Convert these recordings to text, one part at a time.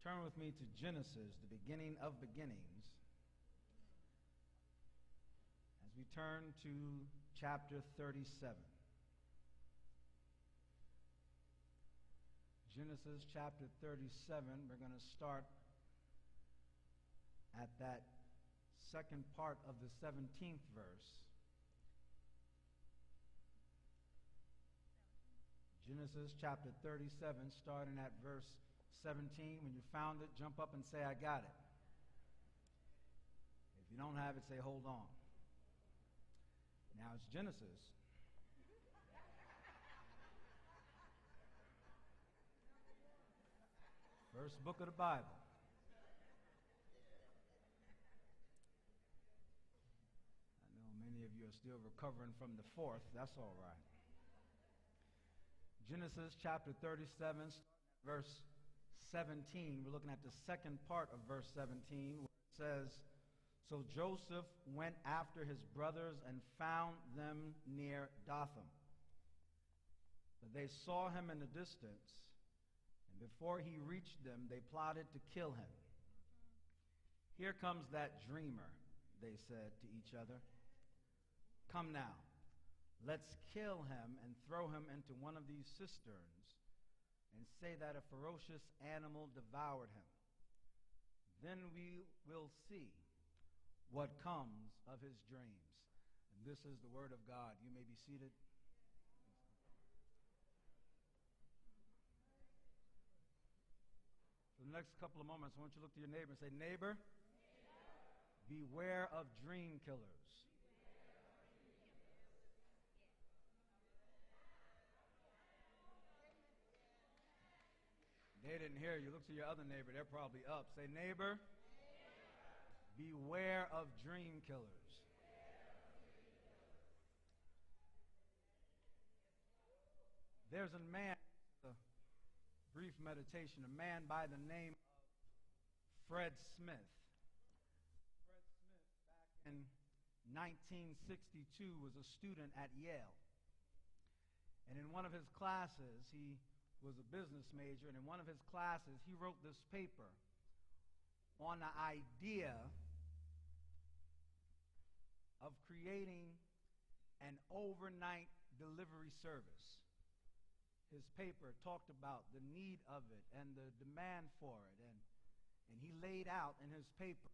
Turn with me to Genesis, the beginning of beginnings, as we turn to chapter 37. Genesis chapter 37, we're going to start at that second part of the 17th verse. Genesis chapter 37, starting at verse 17. When you found it, jump up and say, I got it. If you don't have it, say, hold on. Now it's Genesis. First book of the Bible. I know many of you are still recovering from the fourth. That's all right. Genesis chapter 37, verse 17. We're looking at the second part of verse 17, where it says, So Joseph went after his brothers and found them near Dothan. But they saw him in the distance, and before he reached them, they plotted to kill him. Here comes that dreamer, they said to each other. Come now, let's kill him and throw him into one of these cisterns and say that a ferocious animal devoured him. Then we will see what comes of his dreams. And this is the word of God. You may be seated. For the next couple of moments, I want you to look to your neighbor and say, Neighbor, beware of dream killers. They didn't hear you. Look to your other neighbor. They're probably up. Say, neighbor, beware of dream killers. There's a man, a brief meditation, a man by the name of Fred Smith. Fred Smith, back in 1962, was a student at Yale. And in one of his classes, he was a business major, and in one of his classes, he wrote this paper on the idea of creating an overnight delivery service. His paper talked about the need of it and the demand for it, and he laid out in his paper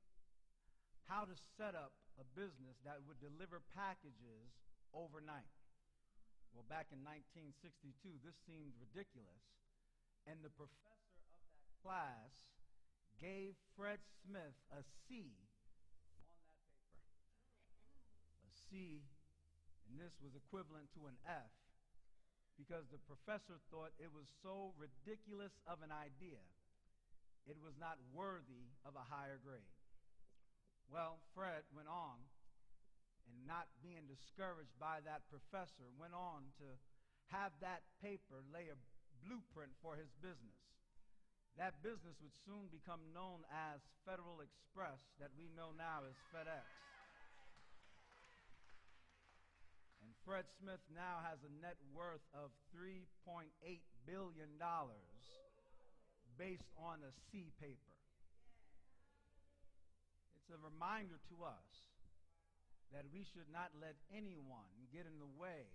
how to set up a business that would deliver packages overnight. Well, back in 1962, this seemed ridiculous, and the professor of that class gave Fred Smith a C on that paper. A C, and this was equivalent to an F, because the professor thought it was so ridiculous of an idea, it was not worthy of a higher grade. Well, Fred went on, and not being discouraged by that professor, went on to have that paper lay a blueprint for his business. That business would soon become known as Federal Express, that we know now as FedEx. And Fred Smith now has a net worth of $3.8 billion based on a C paper. It's a reminder to us that we should not let anyone get in the way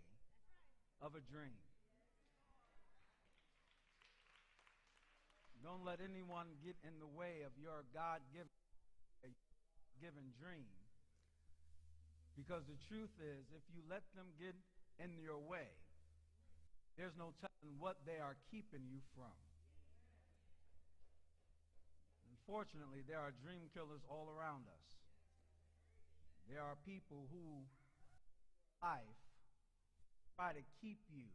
of a dream. Don't let anyone get in the way of your God-given dream. Because the truth is, if you let them get in your way, there's no telling what they are keeping you from. Unfortunately, there are dream killers all around us. There are people who life try to keep you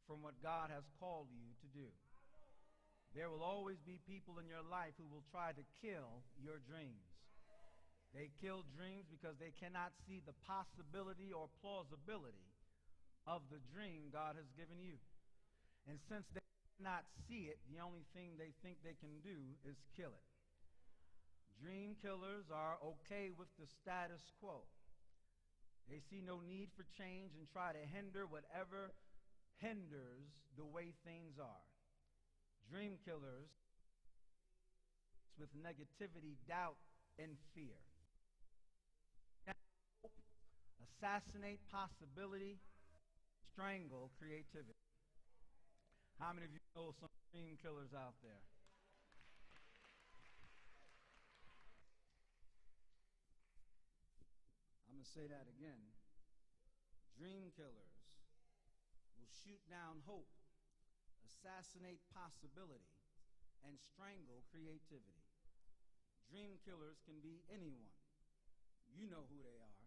from what God has called you to do. There will always be people in your life who will try to kill your dreams. They kill dreams because they cannot see the possibility or plausibility of the dream God has given you. And since they cannot see it, the only thing they think they can do is kill it. Dream killers are okay with the status quo. They see no need for change and try to hinder whatever hinders the way things are. Dream killers with negativity, doubt, and fear. Assassinate possibility, strangle creativity. How many of you know some dream killers out there? I'm going to say that again. Dream killers will shoot down hope, assassinate possibility, and strangle creativity. Dream killers can be anyone. You know who they are.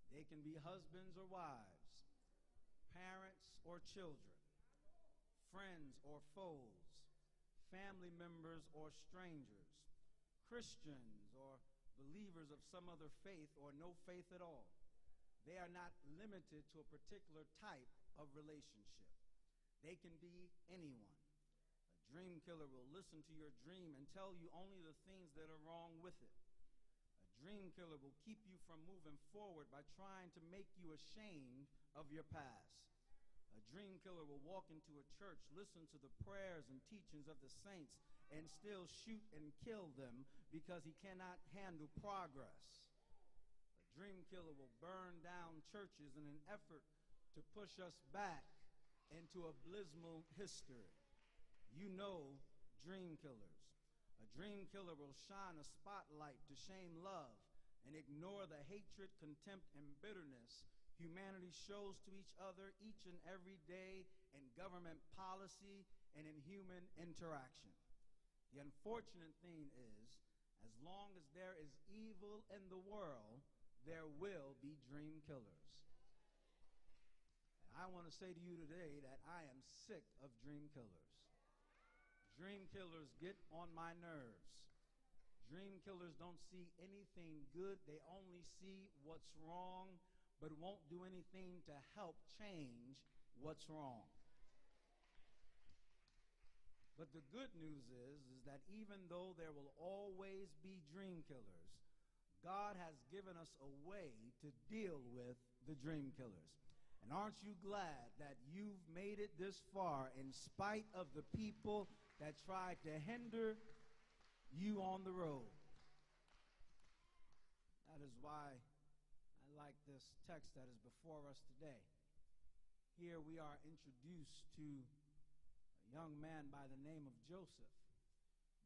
They can be husbands or wives, parents or children, friends or foes, family members or strangers, Christians or believers of some other faith or no faith at all. They are not limited to a particular type of relationship. They can be anyone. A dream killer will listen to your dream and tell you only the things that are wrong with it. A dream killer will keep you from moving forward by trying to make you ashamed of your past. A dream killer will walk into a church, listen to the prayers and teachings of the saints, and still shoot and kill them because he cannot handle progress. A dream killer will burn down churches in an effort to push us back into abysmal history. You know dream killers. A dream killer will shine a spotlight to shame love and ignore the hatred, contempt, and bitterness humanity shows to each other each and every day in government policy and in human interaction. The unfortunate thing is, as long as there is evil in the world, there will be dream killers. And I want to say to you today that I am sick of dream killers. Dream killers get on my nerves. Dream killers don't see anything good. They only see what's wrong, but won't do anything to help change what's wrong. But the good news is that even though there will always be dream killers, God has given us a way to deal with the dream killers. And aren't you glad that you've made it this far in spite of the people that tried to hinder you on the road? That is why I like this text that is before us today. Here we are introduced to a young man by the name of Joseph.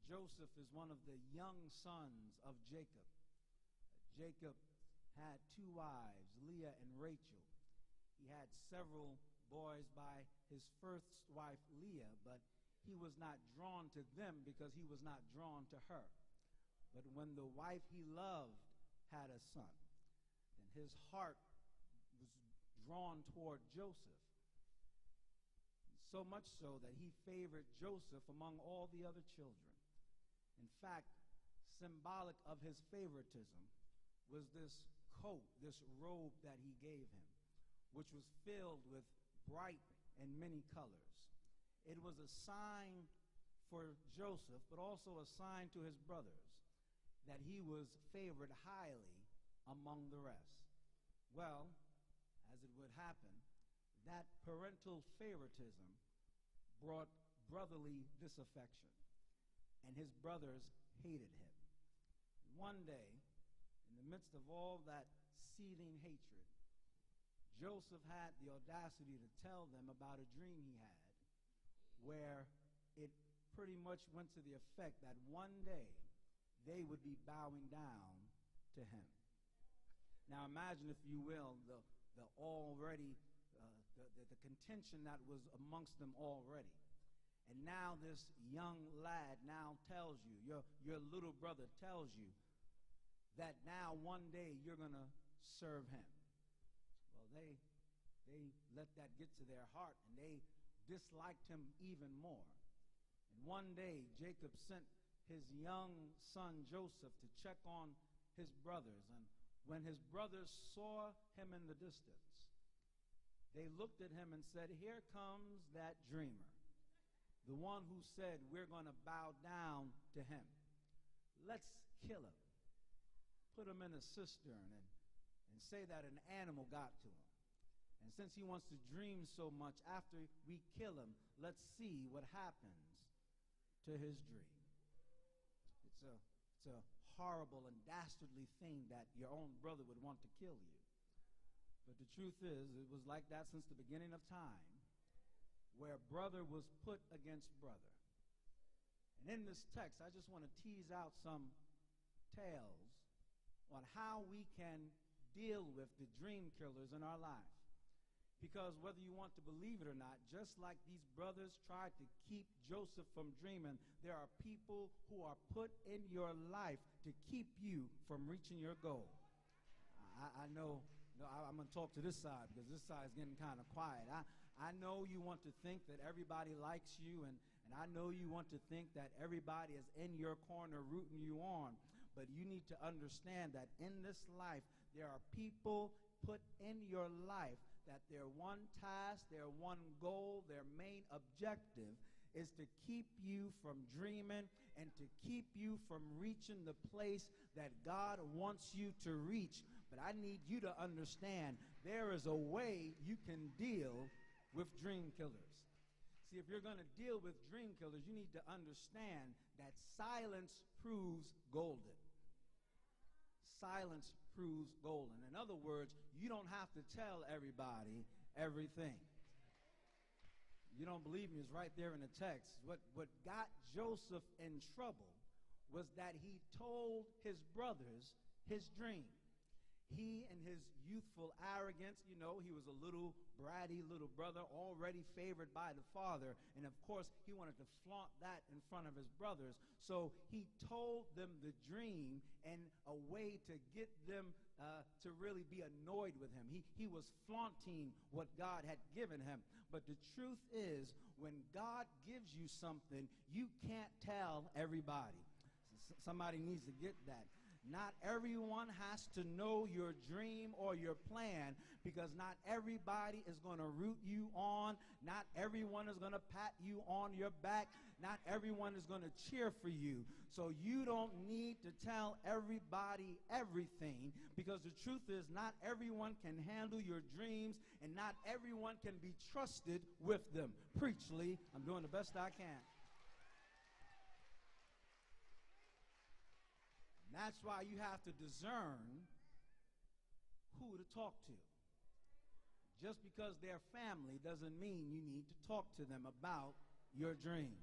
Joseph is one of the young sons of Jacob. Jacob had two wives, Leah and Rachel. He had several boys by his first wife, Leah, but he was not drawn to them because he was not drawn to her. But when the wife he loved had a son, then his heart was drawn toward Joseph. So much so that he favored Joseph among all the other children. In fact, symbolic of his favoritism was this coat, this robe that he gave him, which was filled with bright and many colors. It was a sign for Joseph, but also a sign to his brothers that he was favored highly among the rest. Well, as it would happen, that parental favoritism brought brotherly disaffection, and his brothers hated him. One day, in the midst of all that seething hatred, Joseph had the audacity to tell them about a dream he had, where it pretty much went to the effect that one day they would be bowing down to him. Now imagine, if you will, the contention that was amongst them already. And now this young lad now tells you, your little brother tells you, that now one day you're going to serve him. Well, they let that get to their heart, and they disliked him even more. And one day Jacob sent his young son Joseph to check on his brothers. And when his brothers saw him in the distance, they looked at him and said, "Here comes that dreamer, the one who said we're going to bow down to him. Let's kill him, put him in a cistern, and say that an animal got to him. And since he wants to dream so much, after we kill him, let's see what happens to his dream." It's It's a horrible and dastardly thing that your own brother would want to kill you. But the truth is, it was like that since the beginning of time, where brother was put against brother. And in this text, I just want to tease out some tales on how we can deal with the dream killers in our life. Because whether you want to believe it or not, just like these brothers tried to keep Joseph from dreaming, there are people who are put in your life to keep you from reaching your goal. I know, I'm going to talk to this side because this side is getting kind of quiet. I know you want to think that everybody likes you, and I know you want to think that everybody is in your corner rooting you on. But you need to understand that in this life, there are people put in your life that their one task, their one goal, their main objective is to keep you from dreaming and to keep you from reaching the place that God wants you to reach. But I need you to understand there is a way you can deal with dream killers. See, if you're going to deal with dream killers, you need to understand that silence proves golden. Silence proves golden. In other words, you don't have to tell everybody everything. You don't believe me? It's right there in the text. What got Joseph in trouble was that he told his brothers his dream. He, in his youthful arrogance, he was a little bratty little brother, already favored by the father. And of course, he wanted to flaunt that in front of his brothers. So he told them the dream in a way to get them to really be annoyed with him. He was flaunting what God had given him. But the truth is, when God gives you something, you can't tell everybody. Somebody needs to get that. Not everyone has to know your dream or your plan, because not everybody is going to root you on. Not everyone is going to pat you on your back. Not everyone is going to cheer for you. So you don't need to tell everybody everything, because the truth is not everyone can handle your dreams and not everyone can be trusted with them. Preach, Lee. I'm doing the best I can. That's why you have to discern who to talk to. Just because they're family doesn't mean you need to talk to them about your dreams.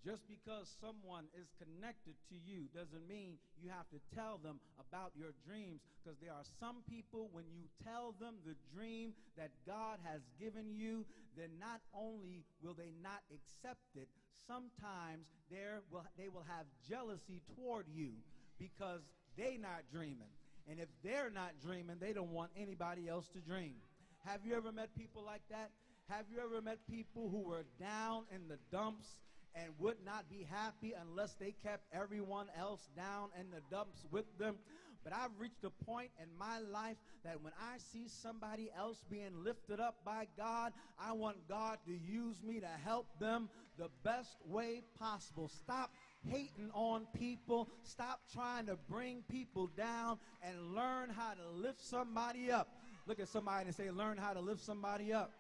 Just because someone is connected to you doesn't mean you have to tell them about your dreams, because there are some people, when you tell them the dream that God has given you, then not only will they not accept it, sometimes they will have jealousy toward you because they're not dreaming. And if they're not dreaming, they don't want anybody else to dream. Have you ever met people like that? Have you ever met people who were down in the dumps and would not be happy unless they kept everyone else down in the dumps with them? But I've reached a point in my life that when I see somebody else being lifted up by God, I want God to use me to help them the best way possible. Stop hating on people. Stop trying to bring people down, and learn how to lift somebody up. Look at somebody and say, learn how to lift somebody up.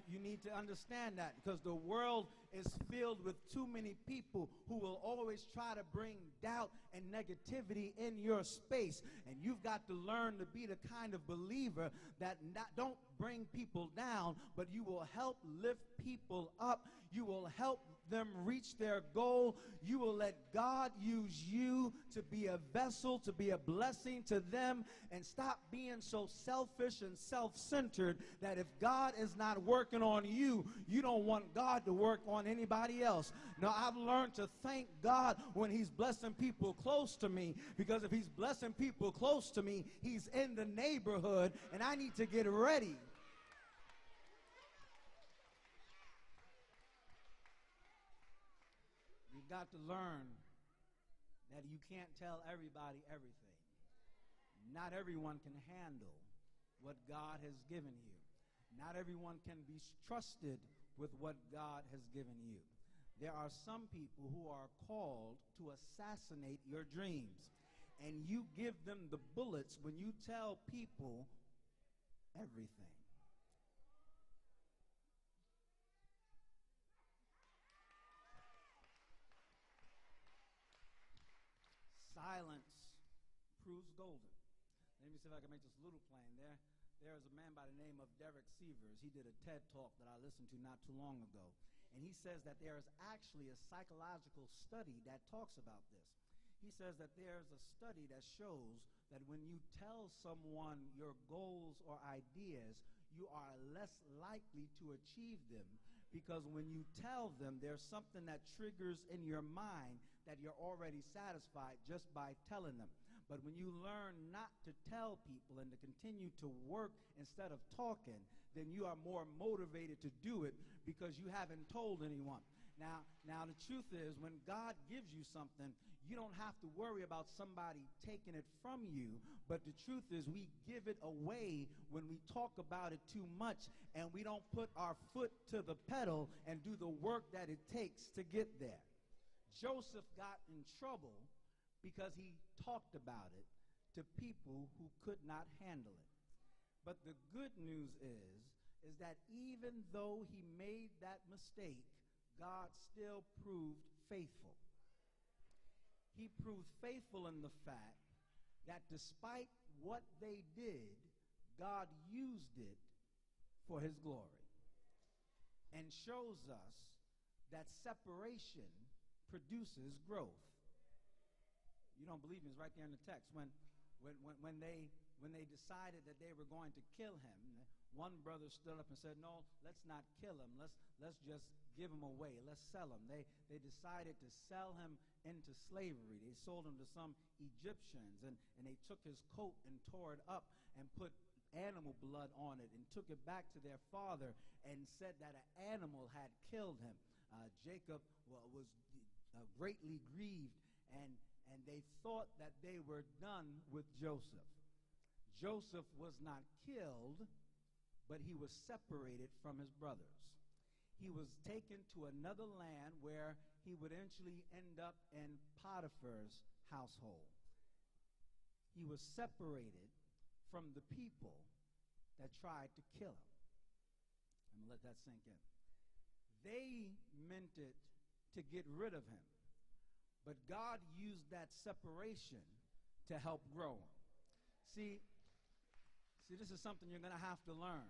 You need to understand that, because the world is filled with too many people who will always try to bring doubt and negativity in your space. And you've got to learn to be the kind of believer that don't bring people down, but you will help lift people up. You will help them reach their goal. You will let God use you to be a vessel, to be a blessing to them, and stop being so selfish and self-centered that if God is not working on you, you don't want God to work on anybody else. Now, I've learned to thank God when he's blessing people close to me, because if he's blessing people close to me, he's in the neighborhood, and I need to get ready. You've got to learn that you can't tell everybody everything. Not everyone can handle what God has given you. Not everyone can be trusted with what God has given you. There are some people who are called to assassinate your dreams, and you give them the bullets when you tell people everything. silence proves golden. Let me see if I can make this a little plain. There is a man by the name of Derek Sievers. He did a TED talk that I listened to not too long ago. And he says that there is actually a psychological study that talks about this. He says that there's a study that shows that when you tell someone your goals or ideas, you are less likely to achieve them, because when you tell them, there's something that triggers in your mind that you're already satisfied just by telling them. But when you learn not to tell people and to continue to work instead of talking, then you are more motivated to do it because you haven't told anyone. Now the truth is, when God gives you something, you don't have to worry about somebody taking it from you. But the truth is, we give it away when we talk about it too much, and we don't put our foot to the pedal and do the work that it takes to get there. Joseph got in trouble because he talked about it to people who could not handle it. But the good news is that even though he made that mistake, God still proved faithful. He proved faithful in the fact that despite what they did, God used it for his glory, and shows us that separation produces growth. You don't believe me? It's right there in the text. When they decided that they were going to kill him, one brother stood up and said, "No, let's not kill him. Let's just give him away. Let's sell him." They decided to sell him into slavery. They sold him to some Egyptians, and they took his coat and tore it up and put animal blood on it and took it back to their father and said that an animal had killed him. Jacob was greatly grieved, and they thought that they were done with Joseph. Joseph was not killed, but he was separated from his brothers. He was taken to another land where he would eventually end up in Potiphar's household. He was separated from the people that tried to kill him. I'm going to let that sink in. They meant it to get rid of him, but God used that separation to help grow him. See, this is something you're going to have to learn.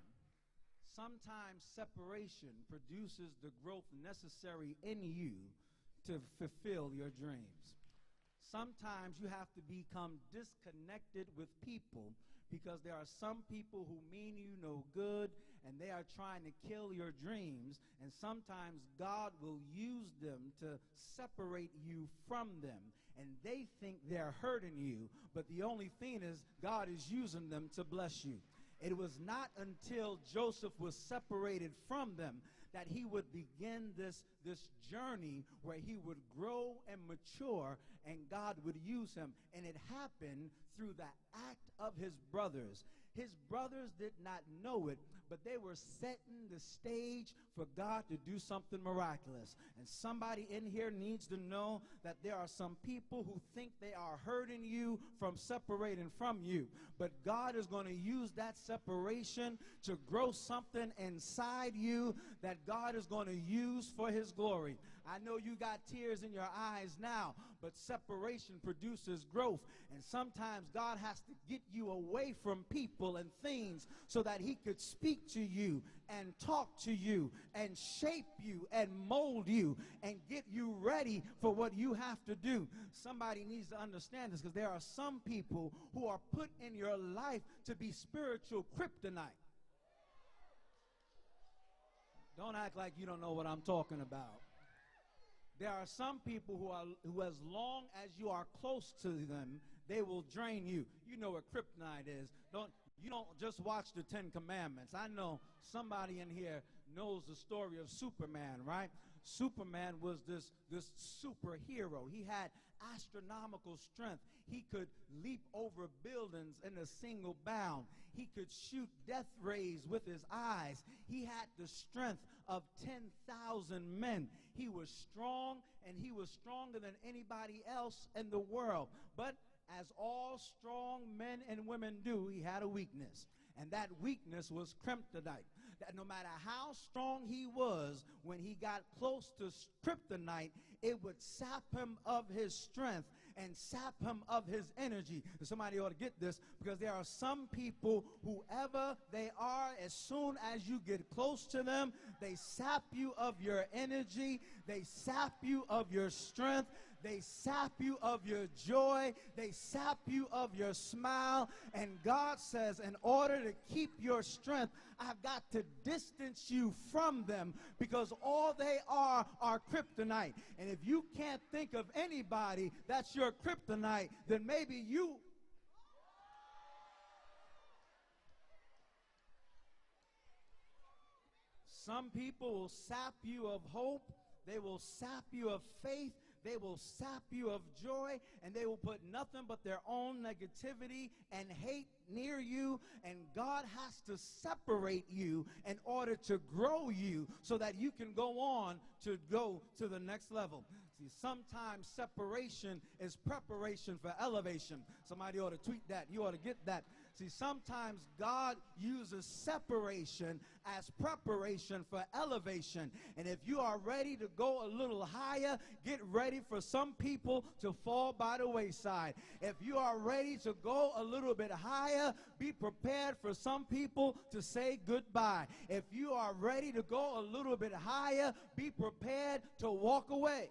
Sometimes separation produces the growth necessary in you to fulfill your dreams. Sometimes you have to become disconnected with people because there are some people who mean you no good and they are trying to kill your dreams, and sometimes God will use them to separate you from them, and they think they're hurting you, but the only thing is God is using them to bless you. It was not until Joseph was separated from them that he would begin this journey where he would grow and mature and God would use him. And it happened through the act of his brothers. His brothers did not know it, but they were setting the stage for God to do something miraculous. And somebody in here needs to know that there are some people who think they are hurting you from separating from you. But God is going to use that separation to grow something inside you that God is going to use for his glory. I know you got tears in your eyes now, but separation produces growth. And sometimes God has to get you away from people and things so that he could speak to you and talk to you and shape you and mold you and get you ready for what you have to do. Somebody needs to understand this, because there are some people who are put in your life to be spiritual kryptonite. Don't act like you don't know what I'm talking about. There are some people who as long as you are close to them, they will drain you. You know what kryptonite is. You don't just watch the 10 Commandments. I know somebody in here knows the story of Superman, right? Superman was this superhero. He had astronomical strength. He could leap over buildings in a single bound. He could shoot death rays with his eyes. He had the strength of 10,000 men. He was strong, and he was stronger than anybody else in the world. But as all strong men and women do, he had a weakness. And that weakness was kryptonite. That no matter how strong he was, when he got close to kryptonite, it would sap him of his strength, and sap him of his energy. Somebody ought to get this, because there are some people, whoever they are, as soon as you get close to them, they sap you of your energy, they sap you of your strength, they sap you of your joy, they sap you of your smile. And God says, in order to keep your strength, I've got to distance you from them, because all they are kryptonite. And if you can't think of anybody that's your kryptonite, then maybe you... Some people will sap you of hope, they will sap you of faith, they will sap you of joy, and they will put nothing but their own negativity and hate near you. And God has to separate you in order to grow you so that you can go on to go to the next level. See, sometimes separation is preparation for elevation. Somebody ought to tweet that. You ought to get that. See, sometimes God uses separation as preparation for elevation. And if you are ready to go a little higher, get ready for some people to fall by the wayside. If you are ready to go a little bit higher, be prepared for some people to say goodbye. If you are ready to go a little bit higher, be prepared to walk away.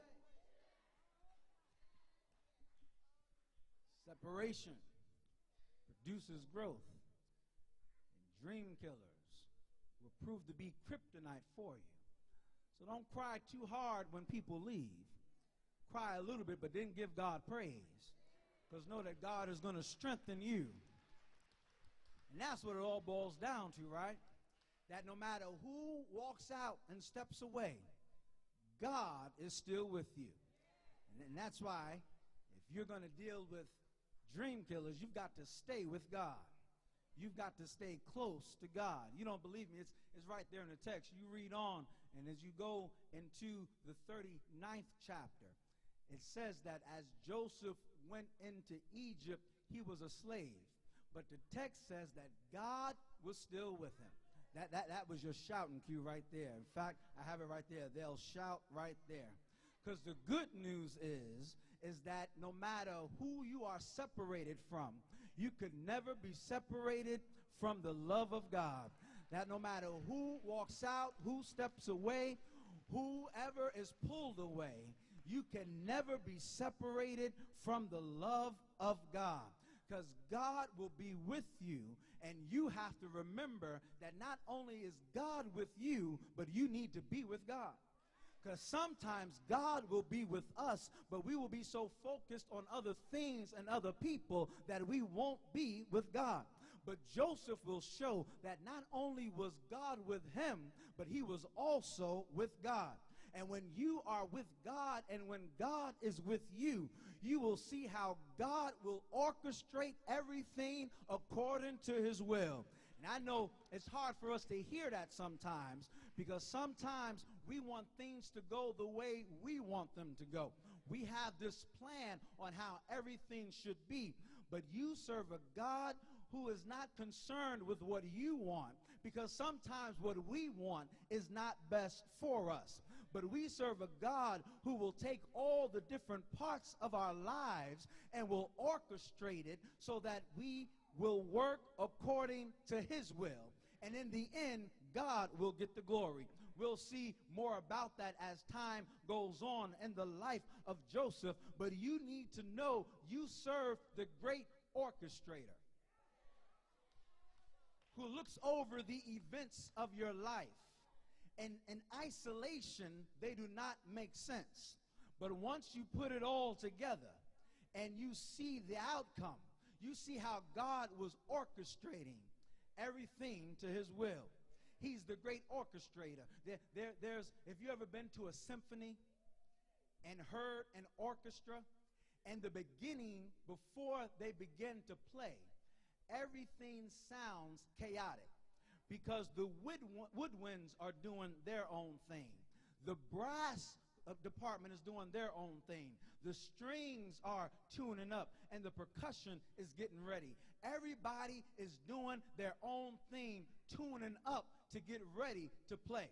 Separation produces growth. And dream killers will prove to be kryptonite for you. So don't cry too hard when people leave. Cry a little bit, but then give God praise. Because know that God is going to strengthen you. And that's what it all boils down to, right? That no matter who walks out and steps away, God is still with you. And that's why if you're going to deal with dream killers, you've got to stay with God. You've got to stay close to God. You don't believe me? It's right there in the text. You read on, and as you go into the 39th chapter, it says that as Joseph went into Egypt, he was a slave. But the text says that God was still with him. That was your shouting cue right there. In fact, I have it right there. They'll shout right there. Because the good news is that no matter who you are separated from, you could never be separated from the love of God. That no matter who walks out, who steps away, whoever is pulled away, you can never be separated from the love of God. Because God will be with you, and you have to remember that not only is God with you, but you need to be with God. Because sometimes God will be with us, but we will be so focused on other things and other people that we won't be with God. But Joseph will show that not only was God with him, but he was also with God. And when you are with God and when God is with you, you will see how God will orchestrate everything according to his will. And I know it's hard for us to hear that sometimes, because sometimes we want things to go the way we want them to go. We have this plan on how everything should be, but you serve a God who is not concerned with what you want, because sometimes what we want is not best for us. But we serve a God who will take all the different parts of our lives and will orchestrate it so that we will work according to his will. And in the end, God will get the glory. We'll see more about that as time goes on in the life of Joseph. But you need to know you serve the great orchestrator who looks over the events of your life. And in isolation, they do not make sense. But once you put it all together and you see the outcome, you see how God was orchestrating everything to his will. He's the great orchestrator. There's, if you ever been to a symphony and heard an orchestra, and the beginning, before they begin to play, everything sounds chaotic. Because the woodwinds are doing their own thing. The brass department is doing their own thing. The strings are tuning up, and the percussion is getting ready. Everybody is doing their own thing, tuning up to get ready to play.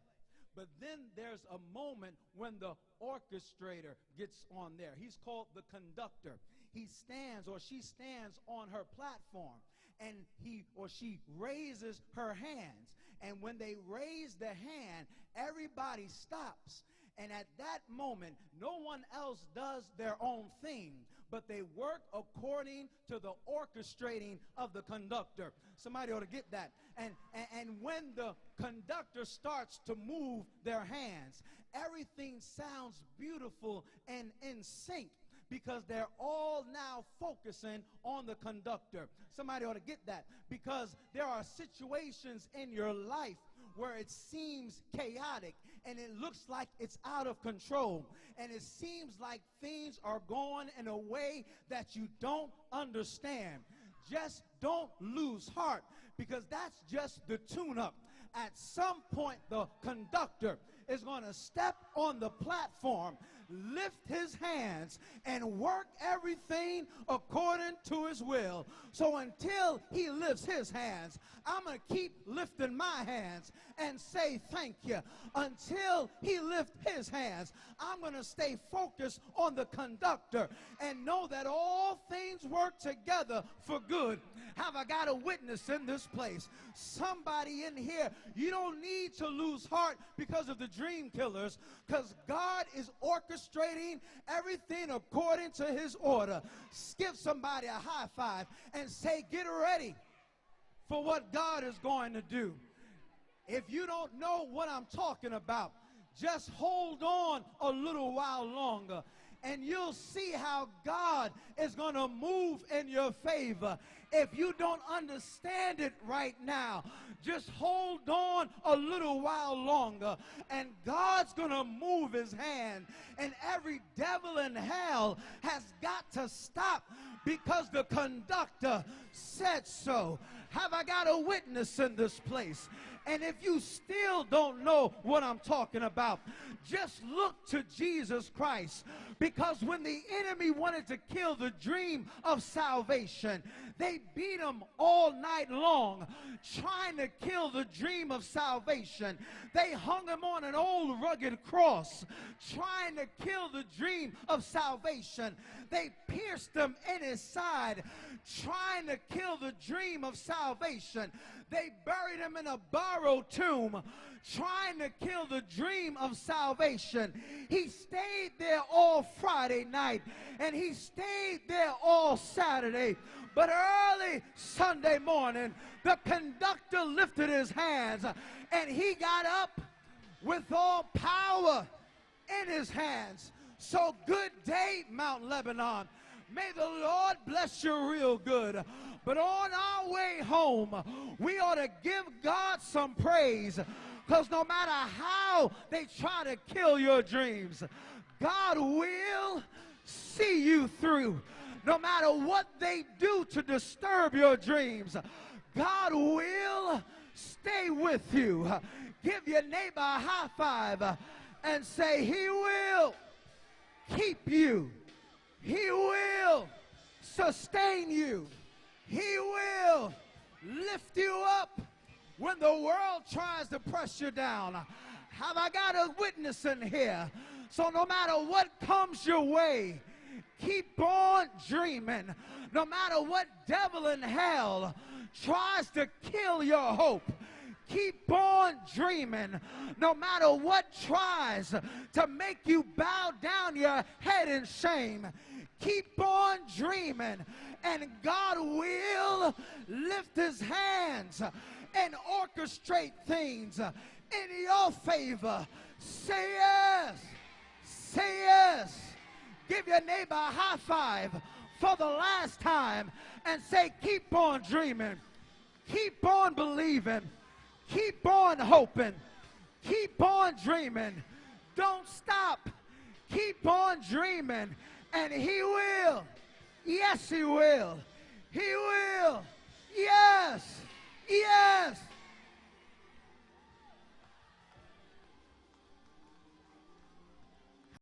But then there's a moment when the orchestrator gets on there. He's called the conductor. He stands or she stands on her platform, and he or she raises her hands. And when they raise the hand, everybody stops. And at that moment, no one else does their own thing, but they work according to the orchestrating of the conductor. Somebody ought to get that. And when the conductor starts to move their hands, everything sounds beautiful and in sync, because they're all now focusing on the conductor. Somebody ought to get that, because there are situations in your life where it seems chaotic and it looks like it's out of control, and it seems like things are going in a way that you don't understand. Just don't lose heart, because that's just the tune-up. At some point, the conductor is going to step on the platform, lift his hands, and work everything according to his will. So until he lifts his hands, I'm going to keep lifting my hands and say thank you. Until he lifts his hands, I'm going to stay focused on the conductor and know that all things work together for good. Have I got a witness in this place? Somebody in here, you don't need to lose heart because of the dream killers, because God is orchestrating everything according to his order. Give somebody a high five and say, get ready for what God is going to do. If you don't know what I'm talking about, just hold on a little while longer, and you'll see how God is going to move in your favor. If you don't understand it right now, just hold on a little while longer, and God's going to move his hand, and every devil in hell has got to stop, because the conductor said so. Have I got a witness in this place? And if you still don't know what I'm talking about, just look to Jesus Christ. Because when the enemy wanted to kill the dream of salvation, they beat him all night long, trying to kill the dream of salvation. They hung him on an old rugged cross, trying to kill the dream of salvation. They pierced him in his side, trying to kill the dream of salvation. They buried him in a borrowed tomb, trying to kill the dream of salvation. He stayed there all Friday night, and he stayed there all Saturday. But early Sunday morning, the conductor lifted his hands, and he got up with all power in his hands. So good day, Mount Lebanon. May the Lord bless you real good. But on our way home, we ought to give God some praise, because no matter how they try to kill your dreams, God will see you through. No matter what they do to disturb your dreams, God will stay with you. Give your neighbor a high five and say, he will keep you. He will sustain you. He will lift you up when the world tries to press you down. Have I got a witness in here? So no matter what comes your way, keep on dreaming. No matter what devil in hell tries to kill your hope, keep on dreaming. No matter what tries to make you bow down your head in shame, keep on dreaming, and God will lift his hands and orchestrate things in your favor. Say yes. Say yes. Give your neighbor a high five for the last time and say, keep on dreaming. Keep on believing. Keep on hoping. Keep on dreaming. Don't stop. Keep on dreaming. And he will. Yes, he will. He will. Yes. Yes.